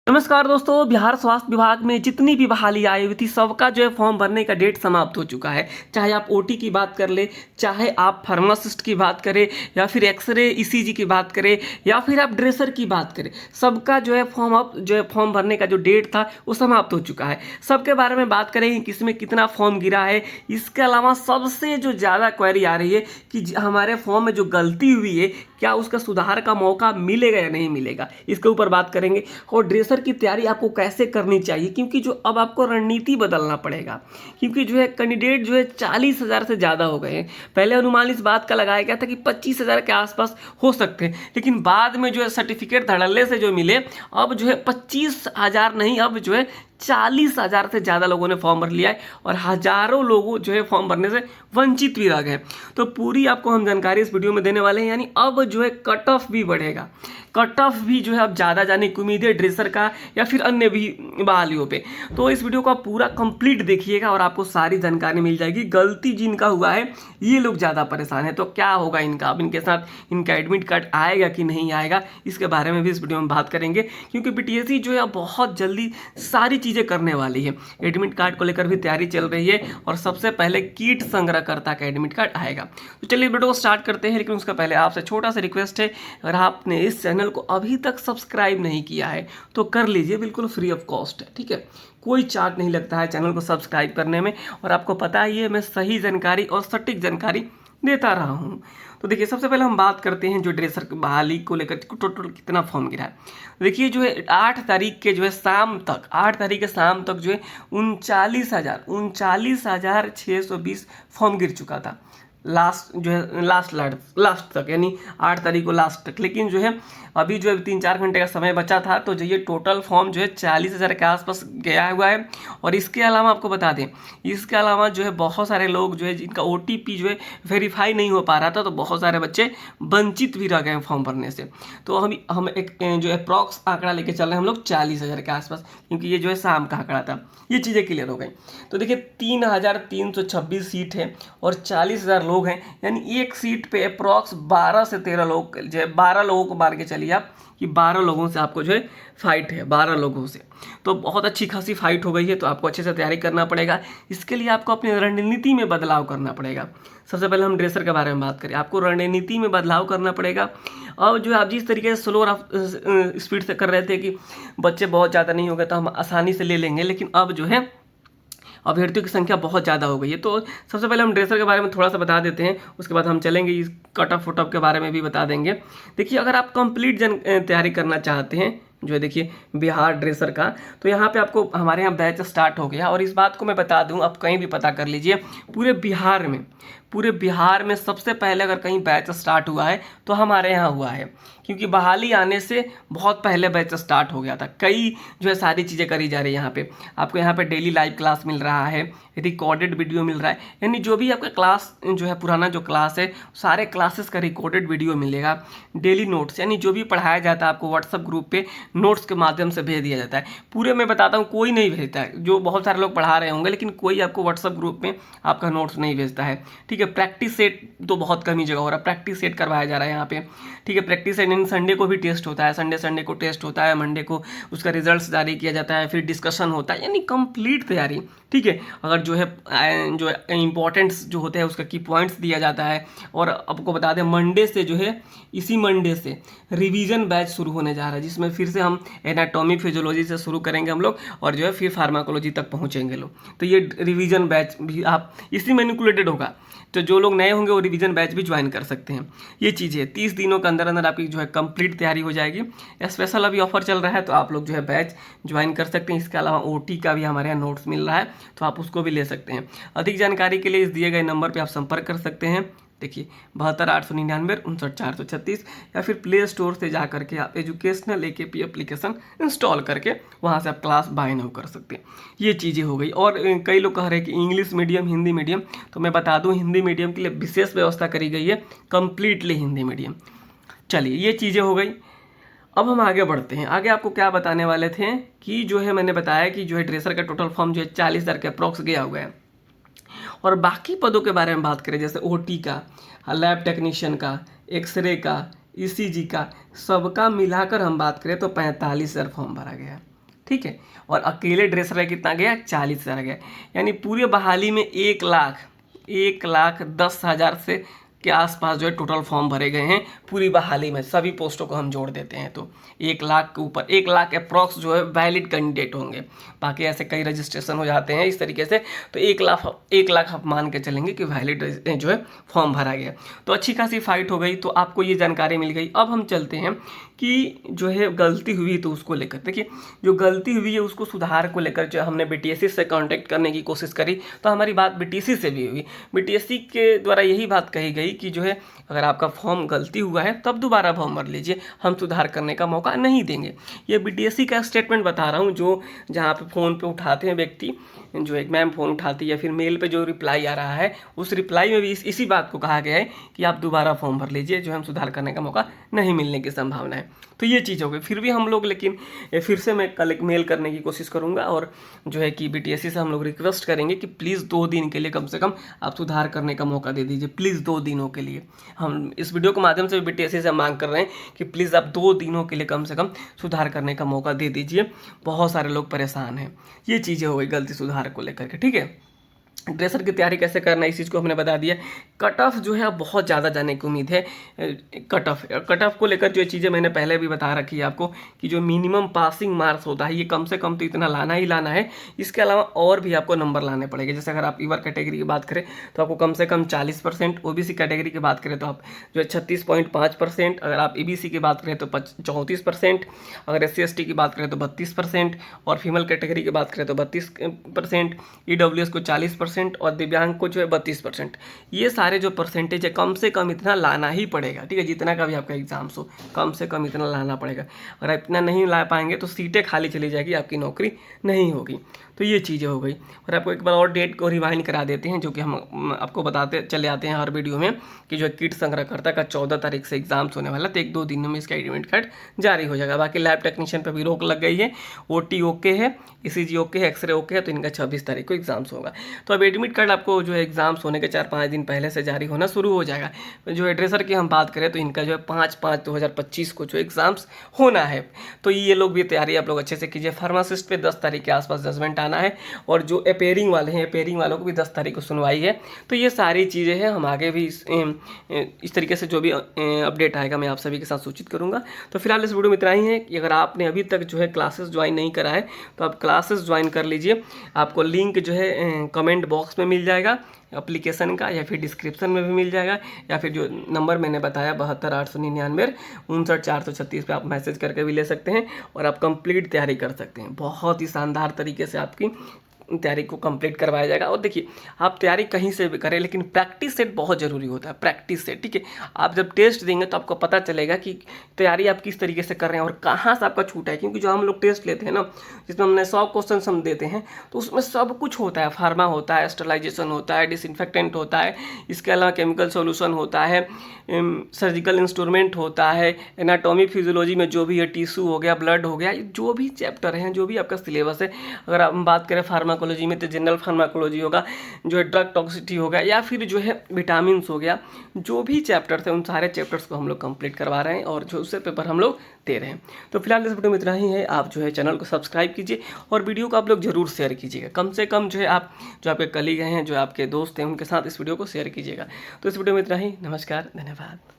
नमस्कार दोस्तों, बिहार स्वास्थ्य विभाग में जितनी भी बहाली आई हुई थी सबका जो है फॉर्म भरने का डेट समाप्त हो चुका है। चाहे आप ओटी की बात कर ले, चाहे आप फार्मासिस्ट की बात करें, या फिर एक्सरे ईसीजी की बात करें, या फिर आप ड्रेसर की बात करें, सबका जो है फॉर्म भरने का जो डेट था वो समाप्त हो चुका है। सबके बारे में बात करेंगे किसमें कितना फॉर्म गिरा है। इसके अलावा सबसे जो ज़्यादा क्वेरी आ रही है कि हमारे फॉर्म में जो गलती हुई है क्या उसका सुधार का मौका मिलेगा या नहीं मिलेगा, इसके ऊपर बात करेंगे। और ड्रेसर की तैयारी आपको कैसे करनी चाहिए, क्योंकि जो अब आपको रणनीति बदलना पड़ेगा, क्योंकि जो है कैंडिडेट जो है 40,000 से ज़्यादा हो गए हैं। पहले अनुमान इस बात का लगाया गया था कि 25,000 के आसपास हो सकते हैं, लेकिन बाद में जो है सर्टिफिकेट धड़ल्ले से जो मिले, अब जो है 25,000 नहीं, अब जो है 40,000 से ज़्यादा लोगों ने फॉर्म भर लिया है और हज़ारों लोगों जो है फॉर्म भरने से वंचित भी रह गए। तो पूरी आपको हम जानकारी इस वीडियो में देने वाले हैं। यानी अब जो है कट ऑफ भी बढ़ेगा, कट ऑफ भी जो है अब ज़्यादा जाने की उम्मीद है ड्रेसर का या फिर अन्य भी बहालियों पे। तो इस वीडियो को आप पूरा कंप्लीट देखिएगा और आपको सारी जानकारी मिल जाएगी। गलती जिनका हुआ है ये लोग ज़्यादा परेशान है, तो क्या होगा इनका, अब इनके साथ इनका एडमिट कार्ड आएगा कि नहीं आएगा, इसके बारे में भी इस वीडियो में बात करेंगे। क्योंकि बीटीएससी जो है अब बहुत जल्दी सारी चीज़ें करने वाली है। एडमिट कार्ड को लेकर भी तैयारी चल रही है और सबसे पहले कीट संग्रहकर्ता का एडमिट कार्ड आएगा। तो चलिए वीडियो को स्टार्ट करते हैं, लेकिन उसका पहले आपसे छोटा सा रिक्वेस्ट है, अगर आपने इस चैनल को अभी तक सब्सक्राइब नहीं किया है तो कर लीजिए, बिल्कुल फ्री ऑफ कॉस्ट है, ठीक है। कोई चार्ज नहीं लगता है चैनल को सब्सक्राइब करने में, और आपको पता ही है मैं सही जानकारी और सटीक जानकारी देता रहा हूँ। तो देखिए, सबसे पहले हम बात करते हैं जो ड्रेसर की बहाली को लेकर टोटल कितना फॉर्म गिरा है। देखिए जो है 8 तारीख के जो है शाम तक, 8 तारीख के शाम तक जो है 39,620 फॉर्म गिर चुका था। लास्ट जो है लास्ट तक, यानी 8 तारीख को लास्ट तक। लेकिन जो है अभी जो है 3-4 घंटे का समय बचा था, तो जो ये टोटल फॉर्म जो है 40,000 के आसपास गया हुआ है। और इसके अलावा आपको बता दें, इसके अलावा जो है बहुत सारे लोग जो है जिनका ओटीपी जो है वेरीफाई नहीं हो पा रहा था, तो बहुत सारे बच्चे वंचित भी रह गए फॉर्म भरने से। तो हम एक जो अप्रॉक्स आंकड़ा लेके चल रहे हैं हम लोग 40,000 के आसपास, क्योंकि ये जो है शाम का आंकड़ा था। ये चीज़ें क्लियर हो गई। तो देखिए 3,326 सीट है और 40,000 लोग हैं, यानी एक सीट पे अप्रॉक्स 12 से 13 लोग जो है, 12 लोगों को मार के चलिए आप कि 12 लोगों से आपको जो है फाइट है, 12 लोगों से। तो बहुत अच्छी खासी फाइट हो गई है, तो आपको अच्छे से तैयारी करना पड़ेगा। इसके लिए आपको अपनी रणनीति में बदलाव करना पड़ेगा। सबसे पहले हम ड्रेसर के बारे में बात करें, आपको रणनीति में बदलाव करना पड़ेगा। और जो है आप जिस तरीके से स्लो स्पीड से कर रहे थे कि बच्चे बहुत ज़्यादा नहीं हो गए तो हम आसानी से ले लेंगे, लेकिन अब जो है अभ्यर्थियों की संख्या बहुत ज़्यादा हो गई है। तो सबसे पहले हम ड्रेसर के बारे में थोड़ा सा बता देते हैं, उसके बाद हम चलेंगे इस कट ऑफ फुट ऑफ के बारे में भी बता देंगे। देखिए, अगर आप कंप्लीट तैयारी करना चाहते हैं जो है, देखिए बिहार ड्रेसर का, तो यहाँ पे आपको हमारे यहाँ बैच स्टार्ट हो गया। और इस बात को मैं बता दूँ, आप कहीं भी पता कर लीजिए, पूरे बिहार में सबसे पहले अगर कहीं बैच स्टार्ट हुआ है तो हमारे यहाँ हुआ है, क्योंकि बहाली आने से बहुत पहले बैच स्टार्ट हो गया था। कई जो है सारी चीज़ें करी जा रही है यहाँ पे। आपको यहाँ पे डेली लाइव क्लास मिल रहा है, रिकॉर्डेड वीडियो मिल रहा है, यानी जो भी आपका क्लास जो है पुराना जो क्लास है सारे क्लासेस का रिकॉर्डेड वीडियो मिलेगा। डेली नोट्स, यानी जो भी पढ़ाया जाता है आपको व्हाट्सअप ग्रुप पे नोट्स के माध्यम से भेज दिया जाता है। पूरे मैं बताता हूँ कोई नहीं भेजता है, जो बहुत सारे लोग पढ़ा रहे होंगे, लेकिन कोई आपको व्हाट्सअप ग्रुप में आपका नोट्स नहीं भेजता है, ठीक है। प्रैक्टिस सेट तो बहुत कम ही जगह हो रहा है, प्रैक्टिस सेट करवाया जा रहा है यहाँ पे, ठीक है। प्रैक्टिस सेट संडे को भी टेस्ट होता है, संडे को टेस्ट होता है, मंडे को उसका रिजल्ट जारी किया जाता है, फिर डिस्कशन होता है, यानी कंप्लीट तैयारी, ठीक है। अगर जो है इंपॉर्टेंट्स जो होते हैं उसका की पॉइंट्स दिया जाता है। और आपको बता दें मंडे से जो है, इसी मंडे से रिवीजन बैच शुरू होने जा रहा है, जिसमें फिर से हम एनाटॉमी फिजियोलॉजी से शुरू करेंगे हम लोग, और जो है फिर फार्माकोलॉजी तक पहुँचेंगे लोग। तो ये रिवीजन बैच भी आप इसी में इंक्लूडेड होगा, तो जो लोग नए होंगे वो रिवीजन बैच भी ज्वाइन कर सकते हैं। ये चीज़ें 30 दिनों के अंदर अंदर आपकी जो है कंप्लीट तैयारी हो जाएगी। स्पेशल अभी ऑफर चल रहा है, तो आप लोग जो है बैच ज्वाइन कर सकते हैं। इसके अलावा ओटी का भी हमारे यहाँ नोट्स मिल रहा है, तो आप उसको भी ले सकते हैं। अधिक जानकारी के लिए इस दिए गए नंबर पर आप संपर्क कर सकते हैं। देखिए 72 899 59 436, या फिर प्ले स्टोर से जा करके आप एजुकेशनल AKP एप्लीकेशन इंस्टॉल करके वहाँ से आप क्लास बाय नाउ कर सकते हैं। ये चीज़ें हो गई। और कई लोग कह रहे हैं कि इंग्लिश मीडियम, हिंदी मीडियम, तो मैं बता दूं हिंदी मीडियम के लिए विशेष व्यवस्था करी गई है, कम्प्लीटली हिंदी मीडियम। चलिए ये चीज़ें हो गई। अब हम आगे बढ़ते हैं। आगे आपको क्या बताने वाले थे कि जो है मैंने बताया कि जो है ड्रेसर का टोटल फॉर्म जो है 40,000 के अप्रॉक्स गया हुआ है। और बाकी पदों के बारे में बात करें, जैसे ओटी का, लैब टेक्नीशियन का, एक्सरे का, ईसीजी का, सबका मिलाकर हम बात करें तो 45,000 फॉर्म भरा गया है। ठीक है। और अकेले ड्रेसर का कितना गया, 40,000 गया। यानी पूरे बहाली में 1,10,000 से के आसपास जो है टोटल फॉर्म भरे गए हैं पूरी बहाली में। सभी पोस्टों को हम जोड़ देते हैं तो 1,00,000 के ऊपर, 1,00,000 अप्रॉक्स जो है वैलिड कैंडिडेट होंगे। बाकी ऐसे कई रजिस्ट्रेशन हो जाते हैं इस तरीके से, तो 1,00,000 आप मान के चलेंगे कि वैलिड जो है फॉर्म भरा गया। तो अच्छी खासी फाइट हो गई, तो आपको ये जानकारी मिल गई। अब हम चलते हैं कि जो है गलती हुई तो उसको लेकर, देखिए जो गलती हुई है उसको सुधार को लेकर जो हमने बीटीएससी से कांटेक्ट करने की कोशिश करी, तो हमारी बात बीटीएससी से भी हुई। बीटीएससी के द्वारा यही बात कही गई कि जो है अगर आपका फॉर्म गलती हुआ है तब दोबारा फॉर्म भर लीजिए, हम सुधार करने का मौका नहीं देंगे। ये बीटीएससी का स्टेटमेंट बता रहा हूँ, जो जहाँ पे फ़ोन पे उठाते हैं व्यक्ति, जो एक मैम फ़ोन उठाती है या फिर मेल पे जो रिप्लाई आ रहा है, उस रिप्लाई में भी इसी बात को कहा गया है कि आप दोबारा फॉर्म भर लीजिए, जो हम सुधार करने का मौका नहीं मिलने की संभावना है। तो ये चीज़ हो गई। फिर भी हम लोग, लेकिन फिर से मैं कल एक मेल करने की कोशिश करूँगा और जो है कि बीटीएससी से हम लोग रिक्वेस्ट करेंगे कि प्लीज़ 2 दिन के लिए कम से कम आप सुधार करने का मौका दे दीजिए, प्लीज़ 2 दिनों के लिए। हम इस वीडियो के माध्यम से बीटीएससी से मांग कर रहे हैं कि प्लीज़ आप 2 दिनों के लिए कम से कम सुधार करने का मौका दे दीजिए। बहुत सारे लोग परेशान हैं। ये चीज़ें हो गई गलती सुधार को लेकर के, ठीक है। ड्रेसर की तैयारी कैसे करना है इस चीज़ को हमने बता दिया। कट ऑफ जो है अब बहुत ज़्यादा जाने की उम्मीद है। कट ऑफ को लेकर जो चीज़ें मैंने पहले भी बता रखी है आपको कि जो मिनिमम पासिंग मार्क्स होता है ये कम से कम तो इतना लाना ही लाना है। इसके अलावा और भी आपको नंबर लाने पड़ेंगे। जैसे अगर आप ईवर कैटेगरी की बात करें तो आपको कम से कम 40%, ओबीसी कैटेगरी की बात करें तो आप जो है 36.5%, अगर आप ईबीसी की बात करें तो 34%, अगर SC/ST की बात करें तो 32%, और फीमेल कैटेगरी की बात करें तो 32%, ईडब्ल्यूएस को 40% और दिव्यांग को जो है 32%। ये सारे जो परसेंटेज है कम से कम इतना लाना ही पड़ेगा, ठीक है। जितना का भी आपका एग्जाम्स हो कम से कम इतना लाना पड़ेगा। अगर आप इतना नहीं ला पाएंगे तो सीटें खाली चली जाएगी, आपकी नौकरी नहीं होगी। तो ये चीज़ें हो गई। और आपको एक बार और डेट को रिवाइंड करा देते हैं, जो कि हम आपको बताते चले आते हैं हर वीडियो में कि जो किट संग्रहकर्ता का 14 तारीख से एग्जाम्स होने वाला, तो 1-2 दिनों में इसका एडमिट कार्ड जारी हो जाएगा। बाकी लैब टेक्नीशियन पर भी रोक लग गई है, OT ओके है, ECG ओके है, एक्सरे ओके है, तो इनका 26 तारीख को एग्जाम्स होगा। तो अब एडमिट कार्ड आपको जो है एग्जाम्स होने के 4-5 दिन पहले से जारी होना शुरू हो जाएगा। जो ड्रेसर की हम बात करें तो इनका जो है 5/5/2025 को जो एग्जाम्स होना है। तो ये लोग भी तैयारी आप लोग अच्छे से कीजिए। फार्मासिस्ट पे 10 तारीख के आसपास जजमेंट आना है, और जो अपेयरिंग वाले हैं अपेयरिंग वालों को भी 10 तारीख को सुनवाई है। तो ये सारी चीज़ें हैं, हम आगे भी इस तरीके से जो भी अपडेट आएगा मैं आप सभी के साथ सूचित करूँगा। तो फिलहाल इस वीडियो में इतना ही है कि अगर आपने अभी तक जो है क्लासेस ज्वाइन नहीं करा है तो आप क्लासेस ज्वाइन कर लीजिए। आपको लिंक जो है कमेंट बॉक्स में मिल जाएगा एप्लीकेशन का, या फिर डिस्क्रिप्शन में भी मिल जाएगा, या फिर जो नंबर मैंने बताया 72,899 59,436 पे आप मैसेज करके भी ले सकते हैं और आप कंप्लीट तैयारी कर सकते हैं। बहुत ही शानदार तरीके से आपकी तैयारी को कंप्लीट करवाया जाएगा। और देखिए आप तैयारी कहीं से भी करें, लेकिन प्रैक्टिस सेट बहुत ज़रूरी होता है, प्रैक्टिस सेट, ठीक है। आप जब टेस्ट देंगे तो आपको पता चलेगा कि तैयारी आप किस तरीके से कर रहे हैं और कहाँ से आपका छूटा है। क्योंकि जो हम लोग टेस्ट लेते हैं ना, जिसमें हमने 100 क्वेश्चन हम देते हैं, तो उसमें सब कुछ होता है। फार्मा होता है, स्टरलाइजेशन होता है, डिसइंफेक्टेंट होता है, इसके अलावा केमिकल सोल्यूशन होता है, सर्जिकल इंस्ट्रूमेंट होता है, एनाटॉमी फिजियोलॉजी में जो भी है, टिश्यू हो गया, ब्लड हो गया, जो भी चैप्टर हैं, जो भी आपका सिलेबस है। अगर हम बात करें फार्माकोलॉजी में तो जनरल फार्माकोलॉजी होगा, जो है ड्रग टॉक्सिसिटी होगा, या फिर जो है विटामिन्स हो गया, जो भी चैप्टर थे उन सारे चैप्टर्स को हम लोग कंप्लीट करवा रहे हैं और जो उससे पेपर हम लोग दे रहे हैं। तो फिलहाल इस वीडियो में इतना ही है। आप जो है चैनल को सब्सक्राइब कीजिए और वीडियो को आप लोग जरूर शेयर कीजिएगा। कम से कम जो है आप जो आपके कलीग हैं, जो आपके दोस्त हैं, उनके साथ इस वीडियो को शेयर कीजिएगा। तो इस वीडियो में इतना ही। नमस्कार, धन्यवाद।